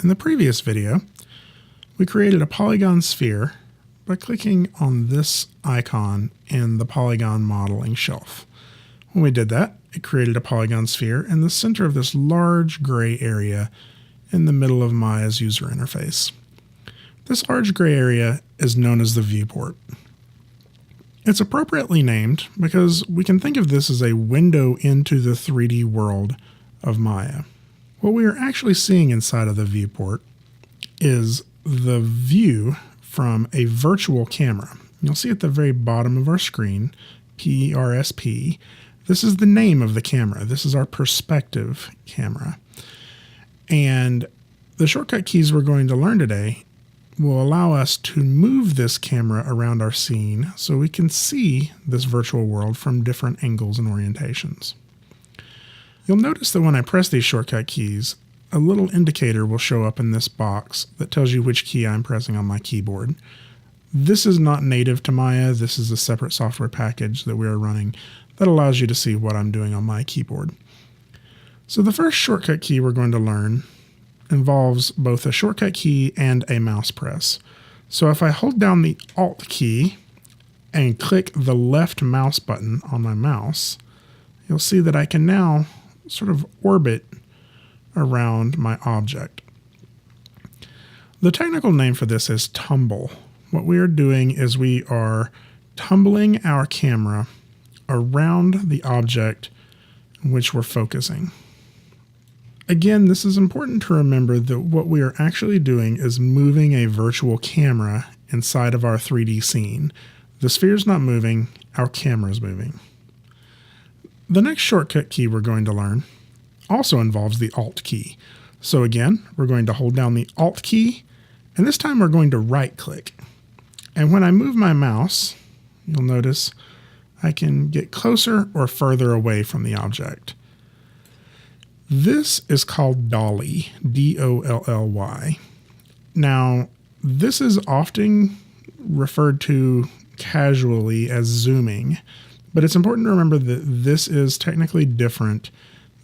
In the previous video, we created a polygon sphere by clicking on this icon in the polygon modeling shelf. When we did that, it created a polygon sphere in the center of this large gray area in the middle of Maya's user interface. This large gray area is known as the viewport. It's appropriately named because we can think of this as a window into the 3D world of Maya. What we are actually seeing inside of the viewport is the view from a virtual camera. You'll see at the very bottom of our screen, PRSP. This is the name of the camera. This is our perspective camera. And the shortcut keys we're going to learn today will allow us to move this camera around our scene so we can see this virtual world from different angles and orientations. You'll notice that when I press these shortcut keys, a little indicator will show up in this box that tells you which key I'm pressing on my keyboard. This is not native to Maya. This is a separate software package that we are running that allows you to see what I'm doing on my keyboard. So the first shortcut key we're going to learn involves both a shortcut key and a mouse press. So if I hold down the Alt key and click the left mouse button on my mouse, you'll see that I can now sort of orbit around my object. The technical name for this is Tumble. What we are doing is we are tumbling our camera around the object in which we're focusing. Again, this is important to remember that what we are actually doing is moving a virtual camera inside of our 3D scene. The sphere is not moving, our camera is moving. The next shortcut key we're going to learn also involves the Alt key. So again, we're going to hold down the Alt key, and this time we're going to right click. And when I move my mouse, you'll notice I can get closer or further away from the object. This is called dolly, D-O-L-L-Y. Now, this is often referred to casually as zooming, but it's important to remember that this is technically different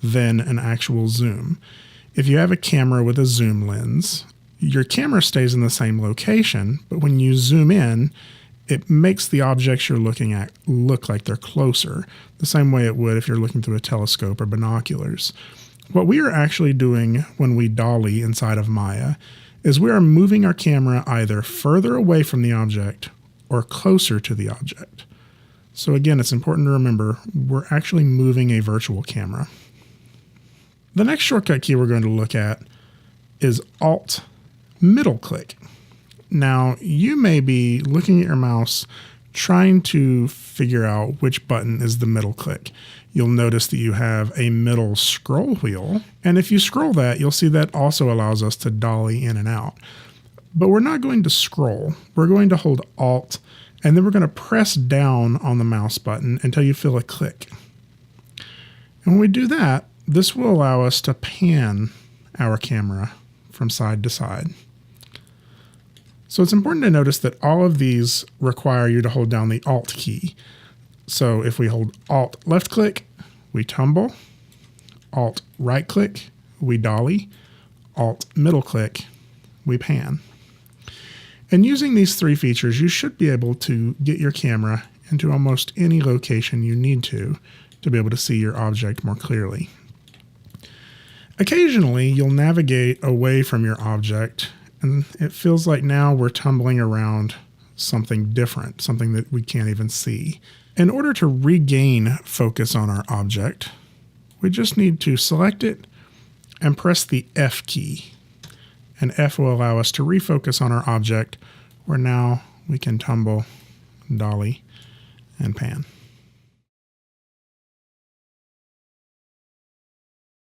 than an actual zoom. If you have a camera with a zoom lens, your camera stays in the same location, but when you zoom in, it makes the objects you're looking at look like they're closer, the same way it would if you're looking through a telescope or binoculars. What we are actually doing when we dolly inside of Maya is we are moving our camera either further away from the object or closer to the object. So again, it's important to remember we're actually moving a virtual camera. The next shortcut key we're going to look at is Alt middle click. Now, you may be looking at your mouse trying to figure out which button is the middle click. You'll notice that you have a middle scroll wheel, and if you scroll that, you'll see that also allows us to dolly in and out. But we're not going to scroll. We're going to hold Alt, and then we're going to press down on the mouse button until you feel a click. And when we do that, this will allow us to pan our camera from side to side. So it's important to notice that all of these require you to hold down the Alt key. So if we hold Alt left click, we tumble, Alt right click, we dolly, Alt middle click, we pan. And using these three features, you should be able to get your camera into almost any location you need to be able to see your object more clearly. Occasionally, you'll navigate away from your object, and it feels like now we're tumbling around something different, something that we can't even see. In order to regain focus on our object, we just need to select it and press the F key. And F will allow us to refocus on our object, where now we can tumble, dolly, and pan.